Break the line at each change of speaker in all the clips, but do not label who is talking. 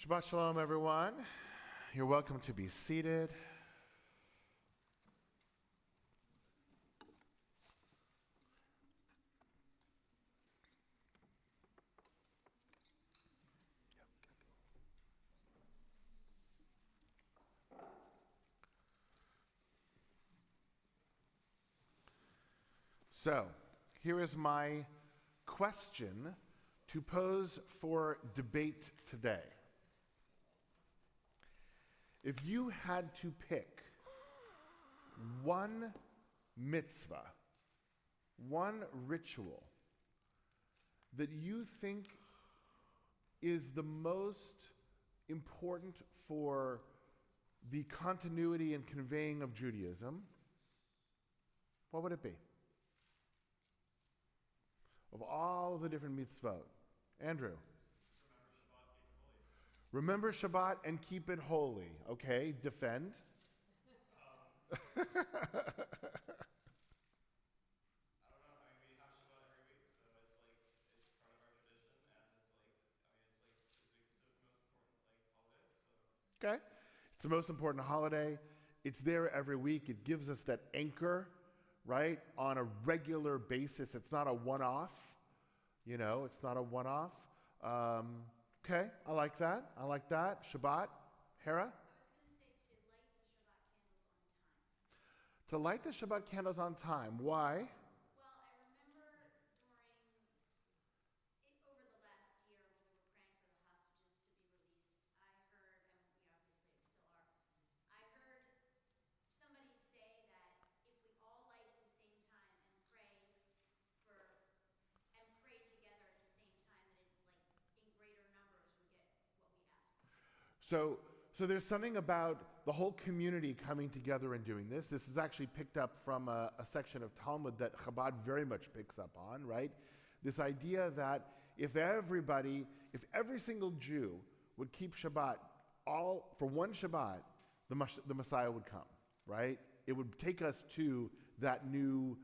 Shabbat Shalom, everyone. You're welcome to be seated. So, here is my question to pose for debate today. If you had to pick one mitzvah, one ritual that you think is the most important for the continuity and conveying of Judaism, what would it be? Of all the different mitzvot. Andrew? Remember Shabbat and keep it holy. Okay, defend.
I don't know. I mean, we have Shabbat every week, so it's part of our tradition, and it's we consider it the most important holiday. So.
Okay, it's the most important holiday. It's there every week. It gives us that anchor, right, on a regular basis. It's not a one-off. It's not a one-off. Okay, I like that. Shabbat. Hera?
I was going to say to light the Shabbat candles on time.
To light the Shabbat candles on time. Why?
Well, I remember over the last year when we were praying for the hostages to be released, I heard, and we obviously still are, I heard somebody say that if we all light at the same time and pray together at the same time, that it's in greater numbers we get what we ask for.
So there's something about the whole community coming together and doing this. This is actually picked up from a section of Talmud that Chabad very much picks up on, right? This idea that if every single Jew would keep Shabbat for one Shabbat, the Messiah would come, right? It would take us to that new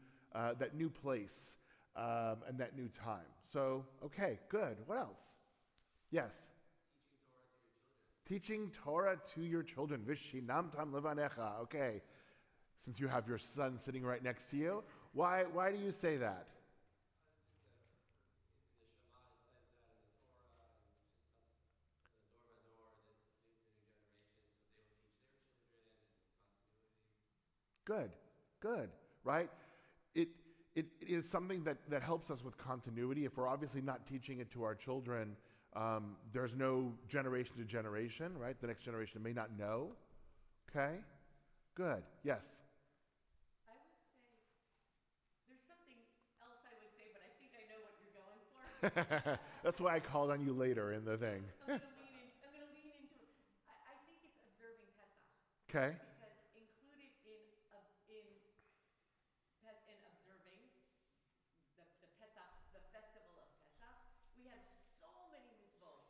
place and that new time. So, okay, good. What else? Yes? Teaching Torah to your children. Vishinam tam levanecha. Okay. Since you have your son sitting right next to you, why do you say that?
In the Shema, it says that in the Torah, and it just helps the door by door, the new generation, so they will teach their children and continuity.
Good, right? It is something that helps us with continuity. If we're obviously not teaching it to our children, there's no generation to generation, right? The next generation may not know. Okay? Good. Yes?
I would say, there's something else I would say, but I think I know what you're going for.
That's why I called on you later in the thing.
I'm going to lean into it. I think it's observing Pesach.
Okay.
Because included in observing the Pesach, the festival of Pesach, we have so many mitzvot,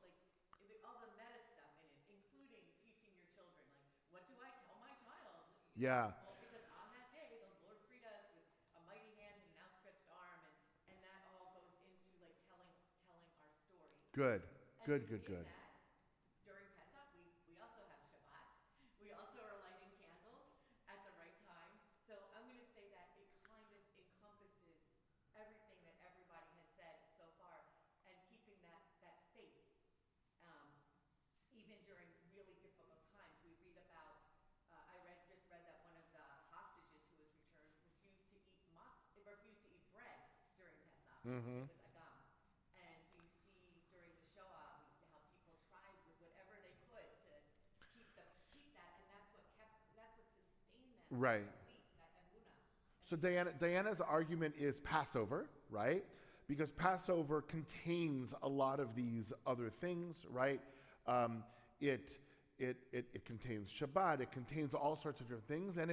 all the meta stuff in it, including teaching your children. What do I tell my child?
Yeah.
Well, because on that day, the Lord freed us with a mighty hand and an outstretched arm, and that all goes into telling our story.
Good.
And
Good.
in that, during Pesach, we also have Shabbat. We also are lighting candles at the right time. So I'm going to say that it kind of encompasses everything that everybody has said so far, and keeping that faith. Even during really difficult times, we read about. I just read that one of the hostages who was returned refused to eat bread during Pesach.
Mm-hmm.
It was agam. And you see during the Shoah how people tried with whatever they could to keep that, and that's what sustained them.
Right.
That belief, that emunah.
So Diana's argument is Passover, right? Because Passover contains a lot of these other things, right? It contains Shabbat, it contains all sorts of different things, and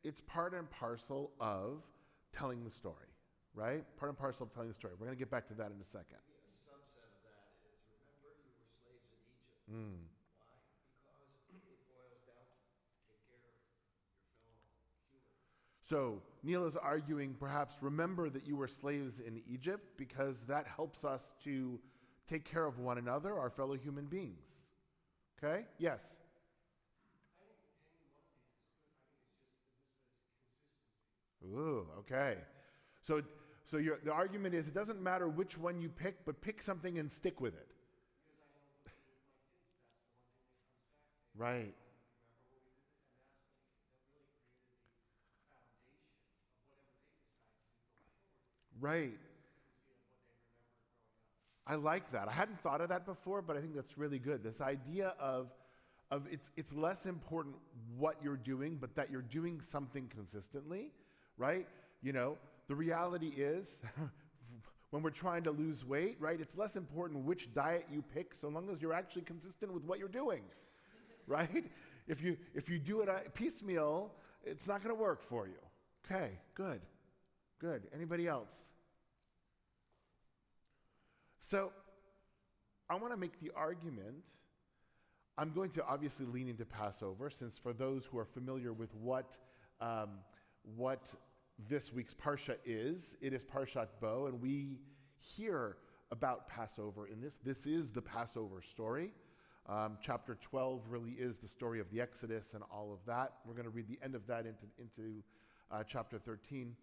it's part and parcel of telling the story, right? Part and parcel of telling the story. We're going to get back to that in a second.
A subset of that is, remember you were slaves in Egypt. Why? Because it boils down to take care of your fellow human.
So Neil is arguing, perhaps, remember that you were slaves in Egypt, because that helps us to take care of one another, our fellow human beings. Okay? Yes?
I think any one of these is good. I think it's just the mitzvah is consistency.
Ooh, okay. So the argument is it doesn't matter which one you pick, but pick something and stick with it.
Because I know with my kids, that's the one thing that comes back.
Right.
Remember when we did it? And that's when that really created the foundation of whatever they decide to do going forward.
Right.
Consistency of what they remember growing up.
I like that. I hadn't thought of that before, but I think that's really good. This idea of it's less important what you're doing, but that you're doing something consistently, right? You know, the reality is when we're trying to lose weight, right, it's less important which diet you pick so long as you're actually consistent with what you're doing, right? If you do it piecemeal, it's not going to work for you. Okay, good. Anybody else? So I want to make the argument. I'm going to obviously lean into Passover, since for those who are familiar with what this week's Parsha is, it is Parasha Bo, and we hear about Passover in this. This is the Passover story. Chapter 12 really is the story of the Exodus and all of that. We're going to read the end of that into chapter 13.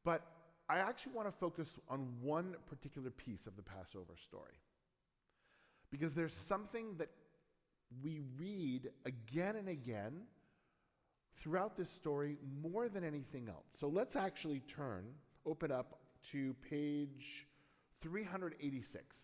But I actually want to focus on one particular piece of the Passover story, because there's something that we read again and again throughout this story more than anything else. So let's actually open up to page 386.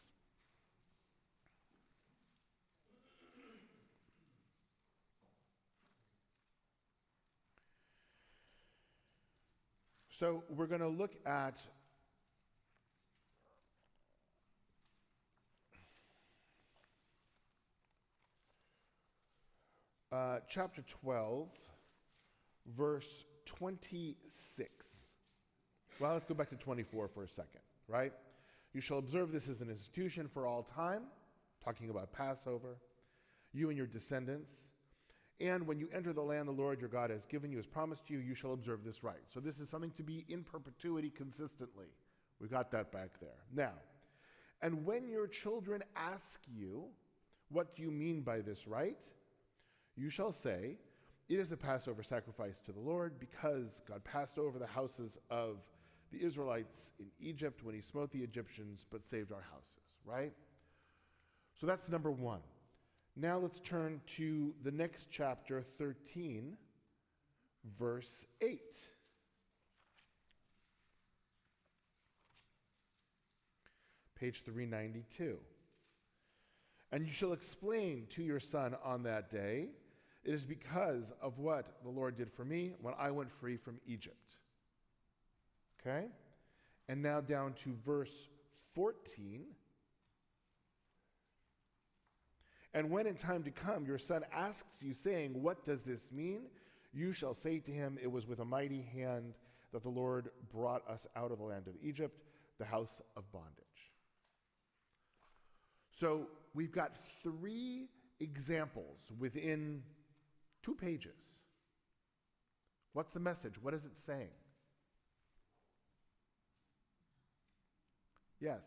So we're going to look at chapter 12, verse 26. Well, let's go back to 24 for a second, right? You shall observe this as an institution for all time, talking about Passover, you and your descendants. And when you enter the land the Lord your God has given you, has promised you, you shall observe this rite. So this is something to be in perpetuity consistently. We got that back there. Now, and when your children ask you, what do you mean by this rite? You shall say, it is the Passover sacrifice to the Lord, because God passed over the houses of the Israelites in Egypt when he smote the Egyptians, but saved our houses, right? So that's number one. Now let's turn to the next chapter, 13, verse 8. Page 392. And you shall explain to your son on that day, it is because of what the Lord did for me when I went free from Egypt. Okay? And now down to verse 14. And when in time to come your son asks you, saying, what does this mean? You shall say to him, it was with a mighty hand that the Lord brought us out of the land of Egypt, the house of bondage. So we've got 3 examples within 2 pages. What's the message? What is it saying? Yes.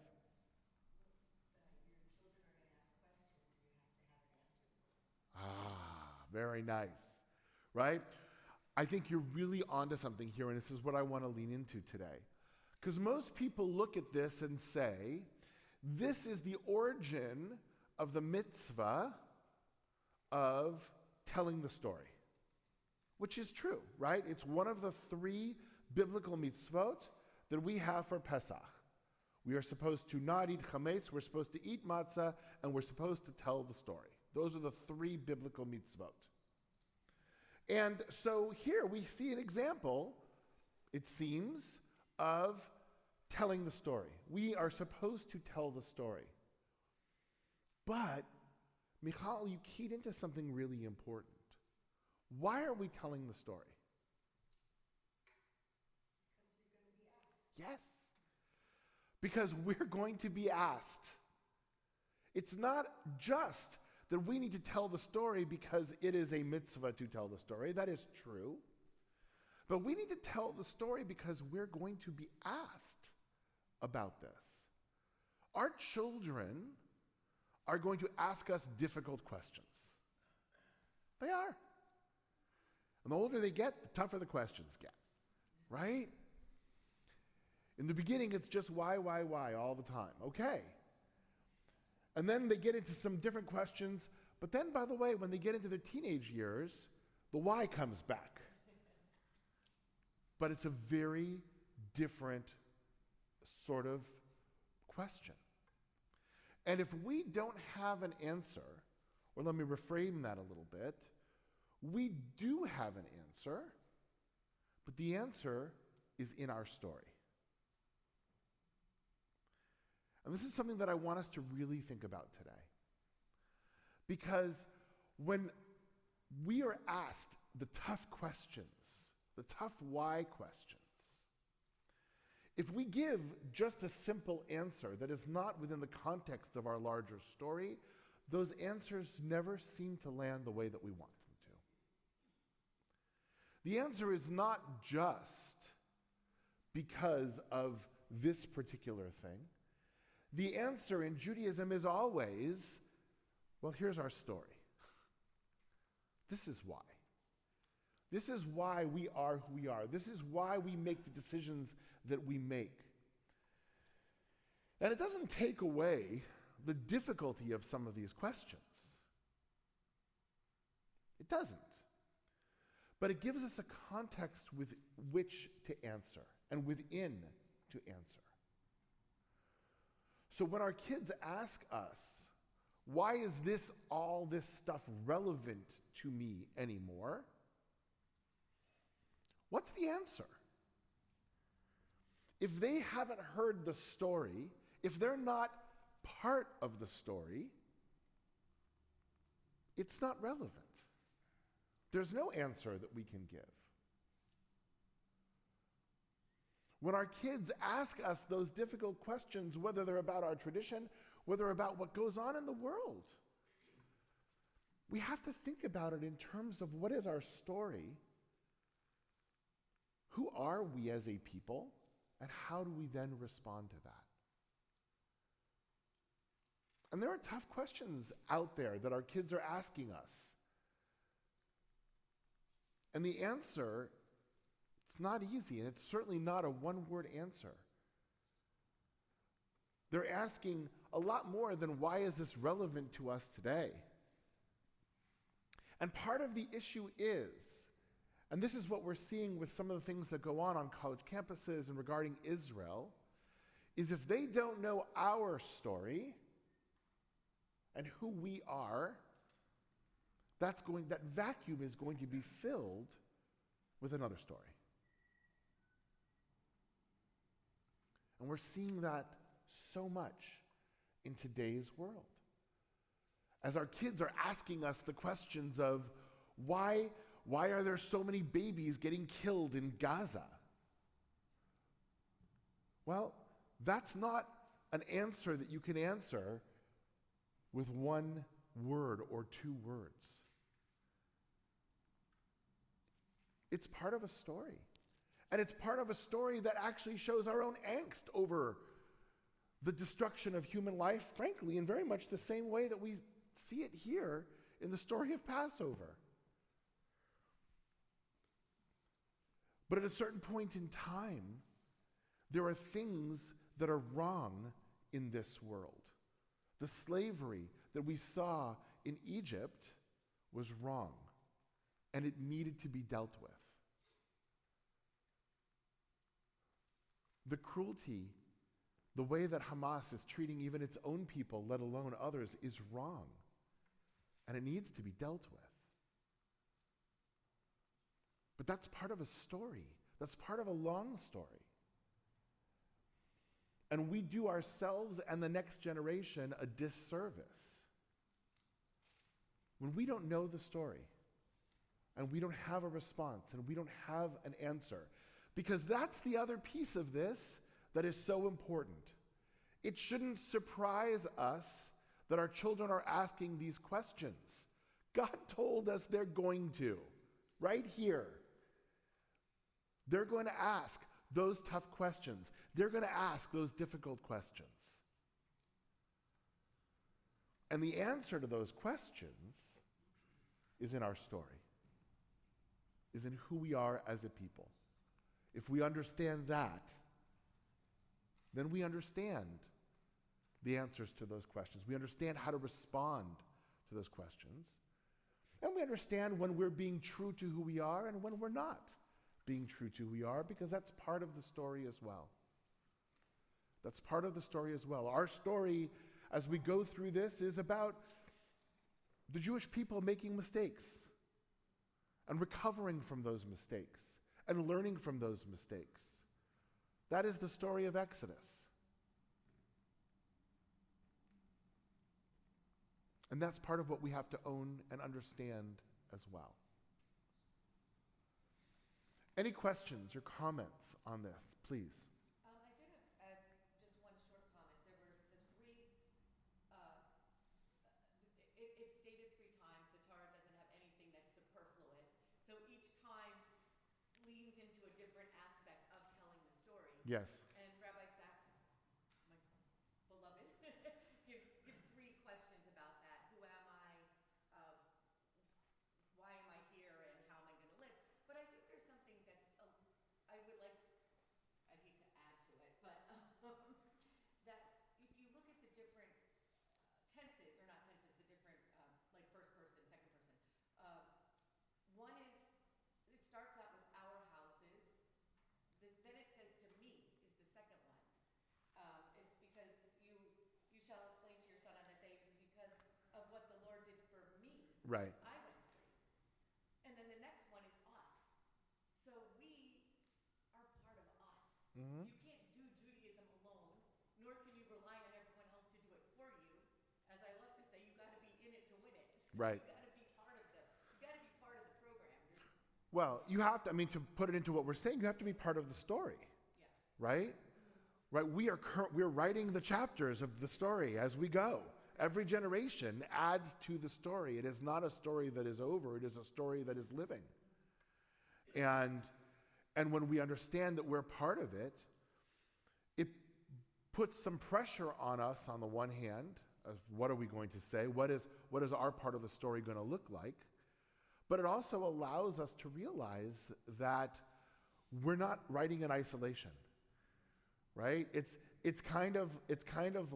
Very nice, right? I think you're really onto something here, and this is what I want to lean into today. Because most people look at this and say, this is the origin of the mitzvah of telling the story, which is true, right? It's one of the 3 biblical mitzvot that we have for Pesach. We are supposed to not eat chametz, we're supposed to eat matzah, and we're supposed to tell the story. Those are the 3 biblical mitzvot. And so here we see an example, it seems, of telling the story. We are supposed to tell the story. But, Michal, you keyed into something really important. Why are we telling the story? Yes. Because we're going to be asked. It's not just that we need to tell the story because it is a mitzvah to tell the story. That is true. But we need to tell the story because we're going to be asked about this. Our children are going to ask us difficult questions. They are. And the older they get, the tougher the questions get, right? In the beginning, it's just why all the time. Okay. And then they get into some different questions. But then, by the way, when they get into their teenage years, the why comes back. But it's a very different sort of question. And if we don't have an answer, or let me reframe that a little bit, we do have an answer, but the answer is in our story. And this is something that I want us to really think about today. Because when we are asked the tough questions, the tough why questions, if we give just a simple answer that is not within the context of our larger story, those answers never seem to land the way that we want them to. The answer is not just because of this particular thing. The answer in Judaism is always, well, here's our story. This is why. This is why we are who we are. This is why we make the decisions that we make. And it doesn't take away the difficulty of some of these questions. It doesn't. But it gives us a context with which to answer and within to answer. So when our kids ask us, why is all this stuff relevant to me anymore? What's the answer? If they haven't heard the story, if they're not part of the story, it's not relevant. There's no answer that we can give. When our kids ask us those difficult questions, whether they're about our tradition, whether about what goes on in the world, we have to think about it in terms of what is our story, who are we as a people, and how do we then respond to that? And there are tough questions out there that our kids are asking us. And the answer, it's not easy, and it's certainly not a one-word answer. They're asking a lot more than, why is this relevant to us today? And part of the issue is, and this is what we're seeing with some of the things that go on college campuses and regarding Israel, is if they don't know our story and who we are, that vacuum is going to be filled with another story. And we're seeing that so much in today's world. As our kids are asking us the questions of, why are there so many babies getting killed in Gaza? Well, that's not an answer that you can answer with one word or two words. It's part of a story. And it's part of a story that actually shows our own angst over the destruction of human life, frankly, in very much the same way that we see it here in the story of Passover. But at a certain point in time, there are things that are wrong in this world. The slavery that we saw in Egypt was wrong, and it needed to be dealt with. The cruelty, the way that Hamas is treating even its own people, let alone others, is wrong, and it needs to be dealt with. But that's part of a story. That's part of a long story. And we do ourselves and the next generation a disservice when we don't know the story and we don't have a response and we don't have an answer. Because that's the other piece of this that is so important. It shouldn't surprise us that our children are asking these questions. God told us they're going to, right here. They're going to ask those tough questions. They're going to ask those difficult questions. And the answer to those questions is in our story, is in who we are as a people. If we understand that, then we understand the answers to those questions. We understand how to respond to those questions. And we understand when we're being true to who we are and when we're not being true to who we are, because that's part of the story as well. That's part of the story as well. Our story, as we go through this, is about the Jewish people making mistakes and recovering from those mistakes and learning from those mistakes. That is the story of Exodus. And that's part of what we have to own and understand as well. Any questions or comments on this, please?
I did have just one short comment. There were the three, it's stated 3 times, the Torah doesn't have anything that's superfluous. So each time leans into a different aspect of telling the story.
Yes.
And Rabbi Sachs, my beloved, gives 3 questions about that. Who am I? Why am I here? And how am I going to live? But I think there's something that's, I would like, I hate to add to it, but that if you look at the different tenses, or not tenses, the different, like first person, second person, one is, it starts out with our houses, then it says to me is the second one. It's because you shall explain to your son on that day, it is because of what the Lord did for me.
Right.
I went through. And then the next one is us. So we are part of us.
Mm-hmm.
You can't do Judaism alone, nor can you rely on everyone else to do it for you. As I love to say, you got to be in it to win it. So
Right.
You got to be part of the program.
Well, you have to, to put it into what we're saying, you have to be part of the story.
Yeah.
Right? Right? We're writing the chapters of the story as we go. Every generation adds to the story. It is not a story that is over, it is a story that is living. And when we understand that we're part of it, it puts some pressure on us on the one hand, of what are we going to say? What is our part of the story going to look like? But it also allows us to realize that we're not writing in isolation, right? It's kind of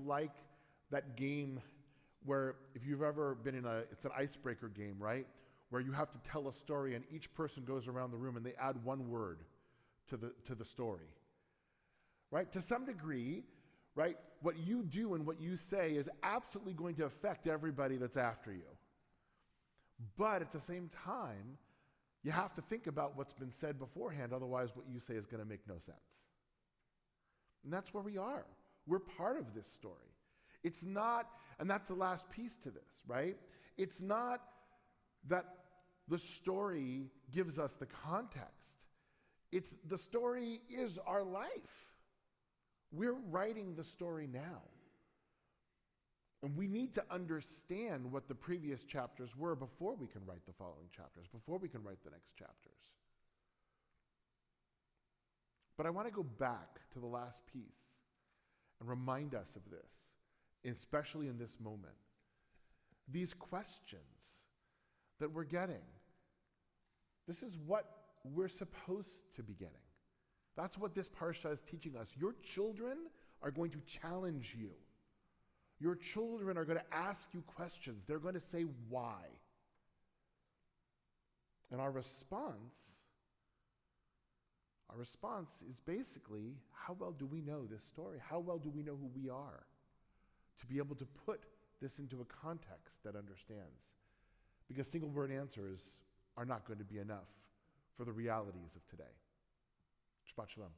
like that game where, if you've ever been it's an icebreaker game, right? Where you have to tell a story and each person goes around the room and they add one word to the story, right? To some degree, right? What you do and what you say is absolutely going to affect everybody that's after you. But at the same time, you have to think about what's been said beforehand, otherwise what you say is going to make no sense. And that's where we are. We're part of this story. It's not, and that's the last piece to this, right? It's not that the story gives us the context. It's the story is our life. We're writing the story now. And we need to understand what the previous chapters were before we can write the following chapters, before we can write the next chapters. But I want to go back to the last piece and remind us of this, especially in this moment. These questions that we're getting, this is what we're supposed to be getting. That's what this parsha is teaching us. Your children are going to challenge you. Your children are going to ask you questions. They're going to say why. And our response is basically, how well do we know this story? How well do we know who we are? To be able to put this into a context that understands. Because single word answers are not going to be enough for the realities of today. Shabbat Shalom.